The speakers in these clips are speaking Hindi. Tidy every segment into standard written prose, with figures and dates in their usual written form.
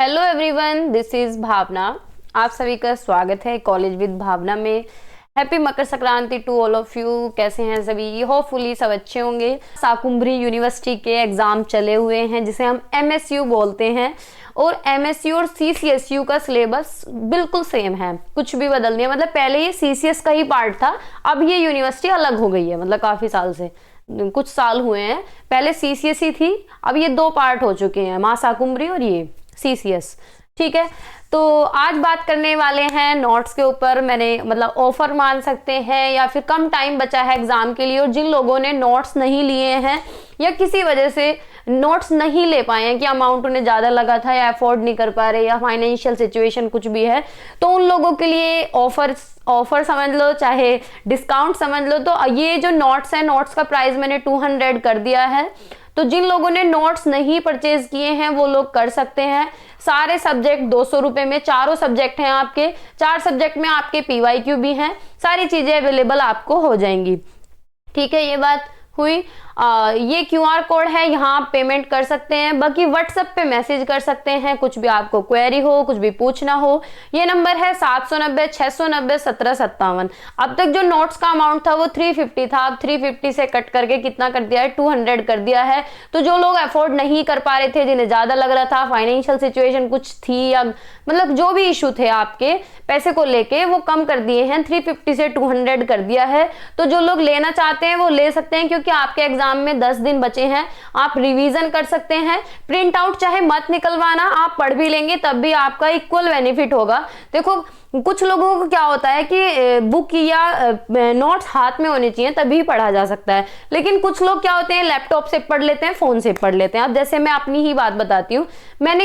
Hello everyone, this is Bhavna. आप सभी का स्वागत है कॉलेज विद भावना में। Happy Makar Sankranti to all of you. कैसे हैं सभी? होपफुली सब अच्छे होंगे। शाकुंभरी यूनिवर्सिटी के एग्जाम चले हुए हैं जिसे हम एमएसयू बोलते हैं, और एमएसयू और सीसीएसयू का सिलेबस बिल्कुल सेम है, कुछ भी बदल नहीं है। मतलब पहले ये सीसीएस का ही पार्ट था, अब ये यूनिवर्सिटी अलग हो गई है। मतलब काफी साल से, कुछ साल हुए हैं, पहले सीसीएस ही थी, अब ये दो पार्ट हो चुके हैं, मां शाकुंभरी और ये सीसीएस। ठीक है, तो आज बात करने वाले हैं नोट्स के ऊपर। मैंने मतलब ऑफर मान सकते हैं या फिर कम टाइम बचा है एग्जाम के लिए, और जिन लोगों ने नोट्स नहीं लिए हैं या किसी वजह से नोट्स नहीं ले पाए हैं कि अमाउंट उन्हें ज़्यादा लगा था या अफोर्ड नहीं कर पा रहे या फाइनेंशियल सिचुएशन कुछ भी है, तो उन लोगों के लिए ऑफर समझ लो, चाहे डिस्काउंट समझ लो। तो ये जो नोट्स है, नोट्स का प्राइस मैंने 200 कर दिया है। तो जिन लोगों ने नोट्स नहीं परचेज किए हैं वो लोग कर सकते हैं। सारे सब्जेक्ट 200 रुपए में, चारों सब्जेक्ट हैं आपके, 4 सब्जेक्ट में आपके पीवाईक्यू भी हैं, सारी चीजें अवेलेबल आपको हो जाएंगी। ठीक है, ये बात हुई। ये क्यूआर कोड है, यहाँ आप पेमेंट कर सकते हैं। बाकी व्हाट्सएप पे मैसेज कर सकते हैं, कुछ भी आपको क्वेरी हो, कुछ भी पूछना हो। ये नंबर है 790 690 1757। अब तक जो नोट्स का अमाउंट था वो 350 था, अब 350 से कट करके कितना कर दिया है, 200 कर दिया है। तो जो लोग अफोर्ड नहीं कर पा रहे थे, जिन्हें ज्यादा लग रहा था, फाइनेंशियल सिचुएशन कुछ थी या मतलब जो भी इशू थे आपके पैसे को लेके, वो कम कर दिए हैं, 350 से 200 कर दिया है। तो जो लोग लेना चाहते हैं वो ले सकते हैं, क्योंकि आपके एग्जाम में 10 दिन बचे हैं, आप रिवीजन कर सकते हैं। प्रिंट आउट चाहे मत निकलवाना, आप पढ़ भी लेंगे तब भी आपका इक्वल बेनिफिट होगा। देखो, कुछ लोगों को क्या होता है कि बुक या नोट्स हाथ में होने चाहिए तभी पढ़ा जा सकता है, लेकिन कुछ लोग क्या होते हैं, लैपटॉप से पढ़ लेते हैं, फोन से पढ़ लेते हैं। अब जैसे मैं अपनी ही बात बताती हूँ, मैंने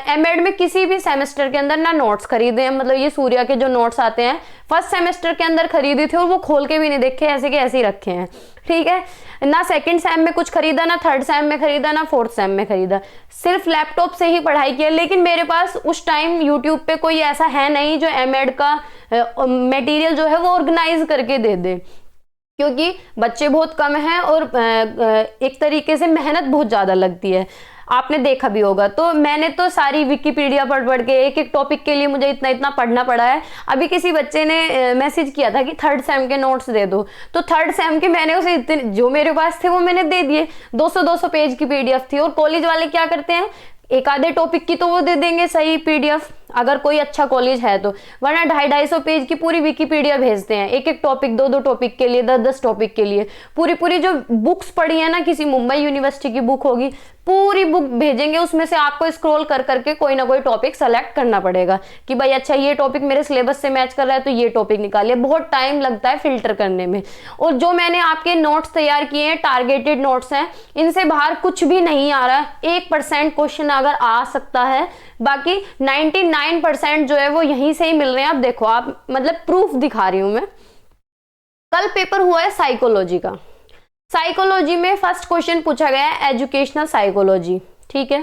एमएड में किसी भी सेमेस्टर के अंदर ना नोट्स खरीदे हैं, मतलब ये सूर्या के जो नोट्स आते हैं फर्स्ट सेमेस्टर के अंदर खरीदे थे, और वो खोल के भी नहीं देखे, ऐसे के ऐसे ही रखे हैं। ठीक है, ना सेकंड सेम में कुछ खरीदा, ना थर्ड सेम में खरीदा, ना फोर्थ सेम में खरीदा, सिर्फ लैपटॉप से ही पढ़ाई की है। लेकिन मेरे पास उस टाइम यूट्यूब पे कोई ऐसा है नहीं जो एमएड का मटेरियल जो है वो ऑर्गेनाइज करके दे दे, क्योंकि बच्चे बहुत कम हैं और एक तरीके से मेहनत बहुत ज्यादा लगती है, आपने देखा भी होगा। तो मैंने तो सारी विकिपीडिया पढ़ के एक एक टॉपिक के लिए मुझे इतना इतना पढ़ना पड़ा है। अभी किसी बच्चे ने मैसेज किया था कि थर्ड सेम के नोट्स दे दो, तो थर्ड सेम के मैंने उसे इतने जो मेरे पास थे वो मैंने दे दिए। 200-200 पेज की पीडीएफ थी। और कॉलेज वाले क्या करते हैं, एक आधे टॉपिक की तो वो दे देंगे सही पीडीएफ, अगर कोई अच्छा कॉलेज है तो, वरना 250-250 पेज की पूरी विकिपीडिया भेजते हैं, एक एक टॉपिक, 2-2 टॉपिक के लिए, 10-10 टॉपिक के लिए। पूरी जो बुक्स पढ़ी है ना, किसी मुंबई यूनिवर्सिटी की बुक होगी, पूरी बुक भेजेंगे, उसमें से आपको स्क्रॉल कर करके कोई ना कोई टॉपिक सेलेक्ट करना पड़ेगा कि भाई अच्छा ये टॉपिक मेरे सिलेबस से मैच कर रहा है तो ये टॉपिक निकालिए। बहुत टाइम लगता है फिल्टर करने में। और जो मैंने आपके नोट्स तैयार किए हैं, टारगेटेड नोट्स हैं, इनसे बाहर कुछ भी नहीं आ रहा है। 1% क्वेश्चन अगर आ सकता है, बाकी 99% जो है वो यहीं से ही मिल रहे हैं। अब देखो, आप मतलब प्रूफ दिखा रही हूं मैं। कल पेपर हुआ है साइकोलॉजी का। साइकोलॉजी में फर्स्ट क्वेश्चन पूछा गया है एजुकेशनल साइकोलॉजी। ठीक है,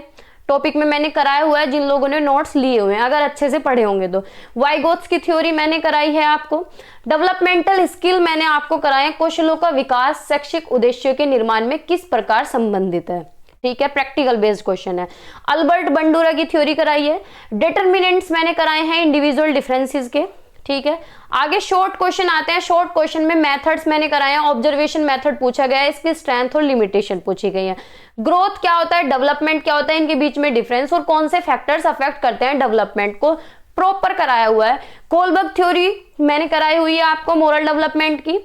टॉपिक में मैंने कराया हुआ है, जिन लोगों ने नोट्स लिए हुए हैं, अगर अच्छे से पढ़े होंगे तो। वाइगोत्स की थ्योरी मैंने कराई है आपको। डेवलपमेंटल स्किल मैंने आपको कराए, कौशलों का विकास शैक्षिक उद्देश्यों के निर्माण में किस प्रकार संबंधित है। ठीक है, प्रैक्टिकल बेस्ड क्वेश्चन है। अल्बर्ट बंडूरा की थ्योरी कराई है। डिटरमिनेंट्स मैंने कराए हैं इंडिविजुअल डिफरेंसेस के। ठीक है, आगे शॉर्ट क्वेश्चन आते हैं। शॉर्ट क्वेश्चन में मेथड्स मैंने कराए हैं। ऑब्जर्वेशन मेथड पूछा गया है, इसकी स्ट्रेंथ और लिमिटेशन पूछी गई है। ग्रोथ क्या होता है, डेवलपमेंट क्या होता है, इनके बीच में डिफरेंस और कौन से फैक्टर्स अफेक्ट करते हैं डेवलपमेंट को, प्रॉपर कराया हुआ है। कोलबर्ग थ्योरी मैंने कराई हुई है आपको मोरल डेवलपमेंट की।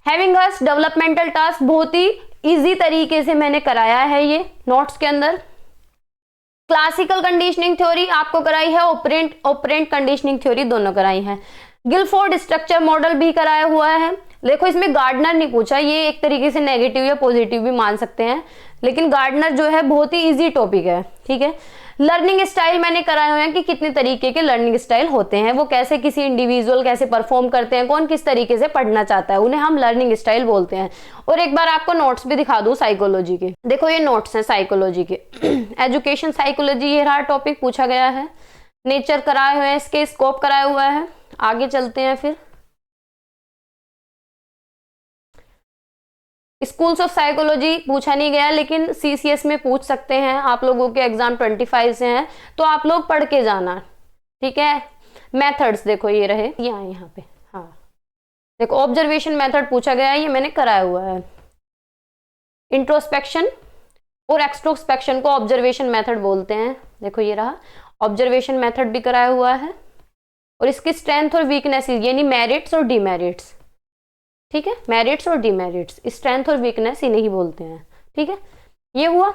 हैविंग अस डेवलपमेंटल टास्क बहुत ही इजी तरीके से मैंने कराया है ये नोट्स के अंदर। क्लासिकल कंडीशनिंग थ्योरी आपको कराई है, ऑपरेंट कंडीशनिंग थ्योरी दोनों कराई है। गिलफोर्ड स्ट्रक्चर मॉडल भी कराया हुआ है। देखो, इसमें गार्डनर नहीं पूछा, ये एक तरीके से नेगेटिव या पॉजिटिव भी मान सकते हैं, लेकिन गार्डनर जो है बहुत ही इजी टॉपिक है। ठीक है, लर्निंग स्टाइल मैंने कराए हुए हैं कि कितने तरीके के लर्निंग स्टाइल होते हैं, वो कैसे किसी इंडिविजुअल कैसे परफॉर्म करते हैं, कौन किस तरीके से पढ़ना चाहता है, उन्हें हम लर्निंग स्टाइल बोलते हैं। और एक बार आपको नोट्स भी दिखा दूं साइकोलॉजी के। देखो, ये नोट्स हैं साइकोलॉजी के। एजुकेशन साइकोलॉजी, ये रहा टॉपिक पूछा गया है। नेचर कराए हुए हैं, इसके स्कोप कराया हुआ है। आगे चलते हैं फिर। स्कूल्स ऑफ साइकोलॉजी पूछा नहीं गया, लेकिन सीसीएस में पूछ सकते हैं, आप लोगों के एग्जाम 25 से हैं तो आप लोग पढ़ के जाना, ठीक है। मेथड्स देखो ये रहे, यहाँ पे, हाँ देखो ऑब्जर्वेशन मेथड पूछा गया है, ये मैंने कराया हुआ है। इंट्रोस्पेक्शन और एक्सट्रोस्पेक्शन को ऑब्जर्वेशन मेथड बोलते हैं, देखो ये रहा, ऑब्जर्वेशन मेथड भी कराया हुआ है। और इसकी स्ट्रेंथ और वीकनेसेस यानी मेरिट्स और डीमेरिट्स, ठीक है, मेरिट्स और डीमेरिट्स, स्ट्रेंथ और वीकनेस इन्हें ही बोलते हैं, ठीक है। ये हुआ,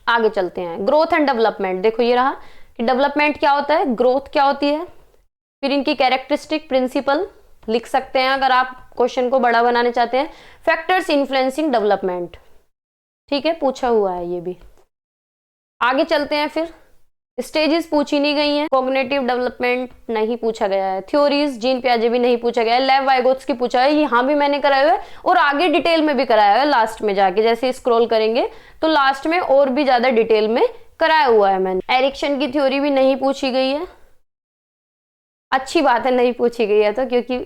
आगे चलते हैं। ग्रोथ एंड डेवलपमेंट, देखो ये रहा कि डेवलपमेंट क्या होता है, ग्रोथ क्या होती है, फिर इनकी कैरेक्टरिस्टिक, प्रिंसिपल लिख सकते हैं अगर आप क्वेश्चन को बड़ा बनाने चाहते हैं। फैक्टर्स इन्फ्लुएंसिंग डेवलपमेंट, ठीक है, पूछा हुआ है ये भी। आगे चलते हैं, फिर स्टेजेस पूछी नहीं गई हैं, कॉग्निटिव डेवलपमेंट नहीं पूछा गया है, थ्योरीज जीन पियाजे भी नहीं पूछा गया है, लेव वाइगोत्स्की पूछा है, यहाँ भी मैंने कराया हुआ है और आगे डिटेल में भी कराया है, लास्ट में जाके जैसे स्क्रॉल करेंगे तो लास्ट में और भी ज्यादा डिटेल में कराया हुआ है मैंने। एरिक्सन की थ्योरी भी नहीं पूछी गई है, अच्छी बात है नहीं पूछी गई है तो, क्योंकि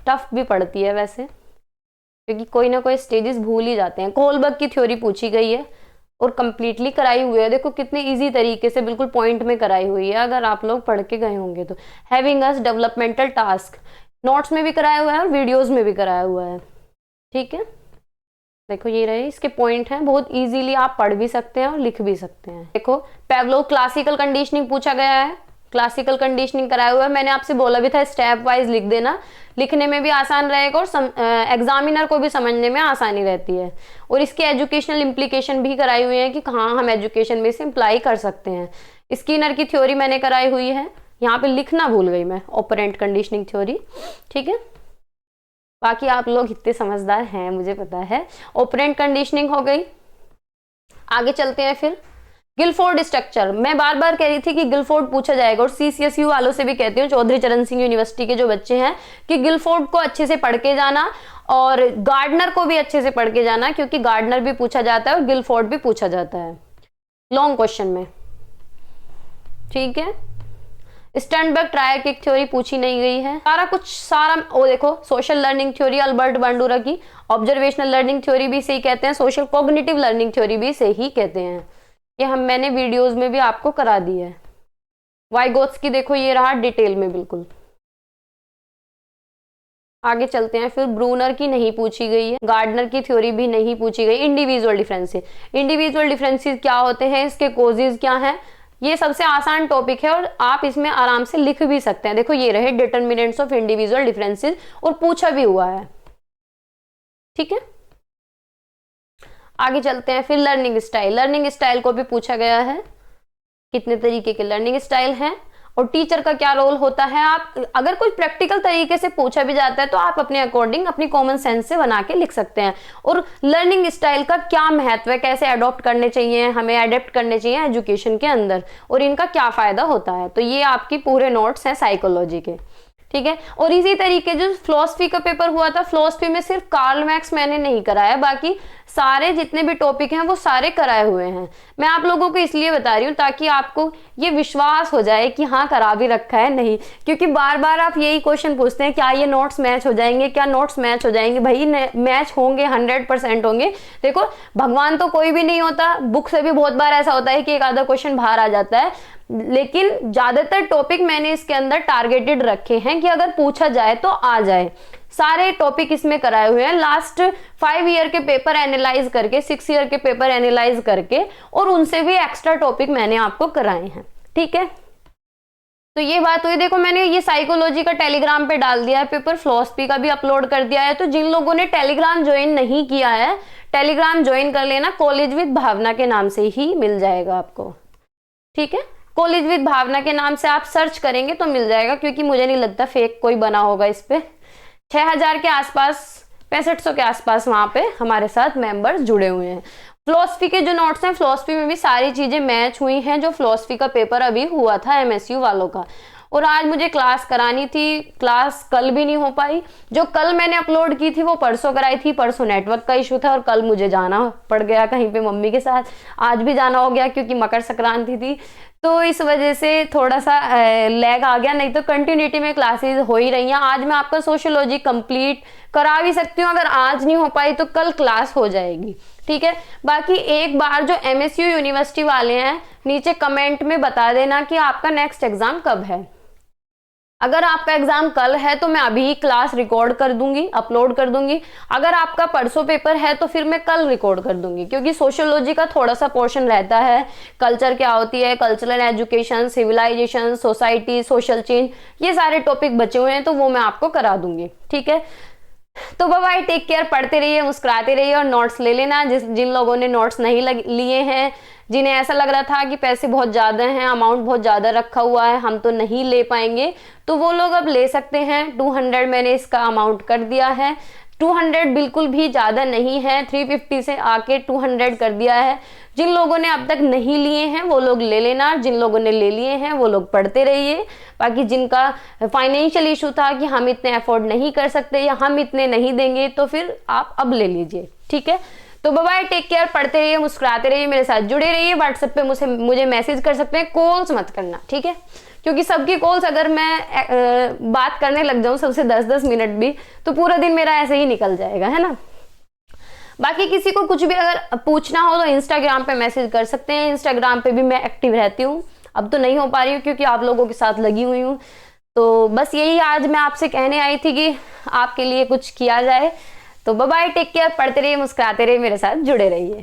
टफ भी पड़ती है वैसे, क्योंकि कोई ना कोई स्टेजेस भूल ही जाते हैं। कोलबर्ग की थ्योरी पूछी गई है और कंप्लीटली कराई हुई है, देखो कितने इजी तरीके से बिल्कुल पॉइंट में कराई हुई है, अगर आप लोग पढ़ के गए होंगे तो। Having us developmental task, notes में भी कराया हुआ है और वीडियोस में भी कराया हुआ है, ठीक है। देखो ये रहे, इसके पॉइंट हैं, बहुत इजीली आप पढ़ भी सकते हैं और लिख भी सकते हैं। देखो पेवलोव क्लासिकल कंडीशनिंग पूछा गया है, क्लासिकल कंडीशनिंग कराया हुआ है, मैंने आपसे बोला भी था स्टेप वाइज लिख देना, लिखने में भी आसान रहेगा और एग्जामिनर को भी समझने में आसानी रहती है। और इसकी एजुकेशनल इम्प्लीकेशन भी कराई हुई है कि कहाँ हम एजुकेशन में इसे इम्प्लाई कर सकते हैं। स्किनर की थ्योरी मैंने कराई हुई है, यहाँ पे लिखना भूल गई मैं, ऑपरेंट कंडीशनिंग थ्योरी, ठीक है। बाकी आप लोग इतने समझदार हैं मुझे पता है। ऑपरेंट कंडीशनिंग हो गई, आगे चलते हैं। फिर गिलफोर्ड स्ट्रक्चर, मैं बार बार कह रही थी कि गिलफोर्ड पूछा जाएगा और सीसीएसयू वालों से भी कहती हूँ, चौधरी चरण सिंह यूनिवर्सिटी के जो बच्चे हैं, कि गिलफोर्ड को अच्छे से पढ़ के जाना और गार्डनर को भी अच्छे से पढ़ के जाना, क्योंकि गार्डनर भी पूछा जाता है और गिलफोर्ड भी पूछा जाता है लॉन्ग क्वेश्चन में, ठीक है। स्टर्नबर्ग ट्रायर्किक थ्योरी पूछी नहीं गई है, सारा ओ देखो सोशल लर्निंग थ्योरी अल्बर्ट बांडुरा की, ऑब्जर्वेशनल लर्निंग थ्योरी भी सही कहते हैं, सोशल कॉग्निटिव लर्निंग थ्योरी भी सही कहते हैं, ये मैंने वीडियोस में भी आपको करा दी है। वाइगोत्स्की देखो ये रहा डिटेल में बिल्कुल। आगे चलते हैं, फिर ब्रूनर की नहीं पूछी गई है, गार्डनर की थ्योरी भी नहीं पूछी गई। इंडिविजुअल डिफरेंसेस, इंडिविजुअल डिफरेंसेस क्या होते हैं, इसके कोजेज क्या हैं, ये सबसे आसान टॉपिक है और आप इसमें आराम से लिख भी सकते हैं। देखो ये रहे डिटर्मिनेंट्स ऑफ इंडिविजुअल डिफरेंसेस और पूछा भी हुआ है, ठीक है। आगे चलते हैं, फिर लर्निंग स्टाइल, लर्निंग स्टाइल को भी पूछा गया है, कितने तरीके के लर्निंग स्टाइल हैं और टीचर का क्या रोल होता है। आप अगर कोई प्रैक्टिकल तरीके से पूछा भी जाता है तो आप अपने अकॉर्डिंग अपनी कॉमन सेंस से बना के लिख सकते हैं। और लर्निंग स्टाइल का क्या महत्व है, कैसे अडॉप्ट करने चाहिए, हमें अडेप्ट करने चाहिए एजुकेशन के अंदर, और इनका क्या फायदा होता है, तो ये आपकी पूरे नोट्स हैं साइकोलॉजी के, ठीक है। और इसी तरीके जो फिलॉसफी का पेपर हुआ था, फिलॉसफी में सिर्फ कार्ल मैक्स मैंने नहीं कराया, बाकी सारे जितने भी टॉपिक हैं वो सारे कराए हुए हैं। मैं आप लोगों को इसलिए बता रही हूँ ताकि आपको ये विश्वास हो जाए कि हाँ करा भी रखा है, नहीं, क्योंकि बार बार आप यही क्वेश्चन पूछते हैं क्या ये नोट्स मैच हो जाएंगे, क्या नोट्स मैच हो जाएंगे। भाई मैच होंगे, 100% होंगे। देखो भगवान तो कोई भी नहीं होता, बुक से भी बहुत बार ऐसा होता है कि एक आधा क्वेश्चन बाहर आ जाता है, लेकिन ज्यादातर टॉपिक मैंने इसके अंदर टारगेटेड रखे हैं कि अगर पूछा जाए तो आ जाए। सारे टॉपिक इसमें कराए हुए हैं, लास्ट 5 ईयर के पेपर एनालाइज करके, 6 ईयर के पेपर एनालाइज करके, और उनसे भी एक्स्ट्रा टॉपिक मैंने आपको कराए हैं, ठीक है। तो ये बात हुई। देखो मैंने ये साइकोलॉजी का टेलीग्राम पे डाल दिया है पेपर, फिलॉसफी का भी अपलोड कर दिया है, तो जिन लोगों ने टेलीग्राम ज्वाइन नहीं किया है, टेलीग्राम ज्वाइन कर लेना, कॉलेज विद भावना के नाम से ही मिल जाएगा आपको, ठीक है। कॉलेज विद भावना के नाम से आप सर्च करेंगे तो मिल जाएगा, क्योंकि मुझे नहीं लगता फेक कोई बना होगा इस पे। 6000 के आसपास, 6500 के आसपास वहां पे हमारे साथ मेंबर्स जुड़े हुए हैं। फिलॉसफी के जो नोट्स हैं, फिलॉसफी में भी सारी चीजें मैच हुई हैं, जो फिलॉसफी का पेपर अभी हुआ था एमएसयू वालों का। और आज मुझे क्लास करानी थी, क्लास कल भी नहीं हो पाई, जो कल मैंने अपलोड की थी वो परसों कराई थी, परसों नेटवर्क का इशू था और कल मुझे जाना पड़ गया कहीं पे मम्मी के साथ। आज भी जाना हो गया क्योंकि मकर संक्रांति थी, तो इस वजह से थोड़ा सा लैग आ गया, नहीं तो कंटिन्यूटी में क्लासेस हो ही रही हैं। आज मैं आपका सोशियोलॉजी कंप्लीट करा भी सकती हूँ, अगर आज नहीं हो पाई तो कल क्लास हो जाएगी, ठीक है। बाकी एक बार जो MSU यूनिवर्सिटी वाले हैं, नीचे कमेंट में बता देना कि आपका नेक्स्ट एग्जाम कब है। अगर आपका एग्जाम कल है तो मैं अभी क्लास रिकॉर्ड कर दूंगी, अपलोड कर दूंगी। अगर आपका परसों पेपर है तो फिर मैं कल रिकॉर्ड कर दूंगी, क्योंकि सोशियोलॉजी का थोड़ा सा पोर्शन रहता है। कल्चर क्या होती है, cultural education, civilisation, society, social change, ये सारे टॉपिक बचे हुए हैं, तो वो मैं आपको करा दूंगी, ठीक है। तो बाय बाय, टेक केयर, पढ़ते रहिए, मुस्कुराते रहिए और नोट्स ले लेना। जिन लोगों ने नोट्स नहीं लिए हैं, जिन्हें ऐसा लग रहा था कि पैसे बहुत ज़्यादा हैं, अमाउंट बहुत ज़्यादा रखा हुआ है, हम तो नहीं ले पाएंगे, तो वो लोग अब ले सकते हैं। 200 मैंने इसका अमाउंट कर दिया है। 200 बिल्कुल भी ज़्यादा नहीं है, 350 से आके 200 कर दिया है। जिन लोगों ने अब तक नहीं लिए हैं वो लोग ले लेना, जिन लोगों ने ले लिए हैं वो लोग पढ़ते रहिए। बाकी जिनका फाइनेंशियल इशू था कि हम इतने अफोर्ड नहीं कर सकते या हम इतने नहीं देंगे, तो फिर आप अब ले लीजिए, ठीक है। तो बाय बाय, टेक केयर, पढ़ते रहिए, मुस्कुराते रहिए, मेरे साथ जुड़े रहिए। व्हाट्सएप पे मुझे मैसेज कर सकते हैं, कॉल्स मत करना, ठीक है, क्योंकि सबकी कॉल्स अगर मैं बात करने लग जाऊं सबसे 10-10 मिनट भी, तो पूरा दिन मेरा ऐसे ही निकल जाएगा, है ना। बाकी किसी को कुछ भी अगर पूछना हो तो इंस्टाग्राम पे मैसेज कर सकते हैं। इंस्टाग्राम पे भी मैं एक्टिव रहती हूँ, अब तो नहीं हो पा रही हूँ क्योंकि आप लोगों के साथ लगी हुई हूँ। तो बस यही आज मैं आपसे कहने आई थी कि आपके लिए कुछ किया जाए। तो बाय बाय, टेक केयर, पढ़ते रहिए, मुस्कुराते रहिए, मेरे साथ जुड़े रहिए।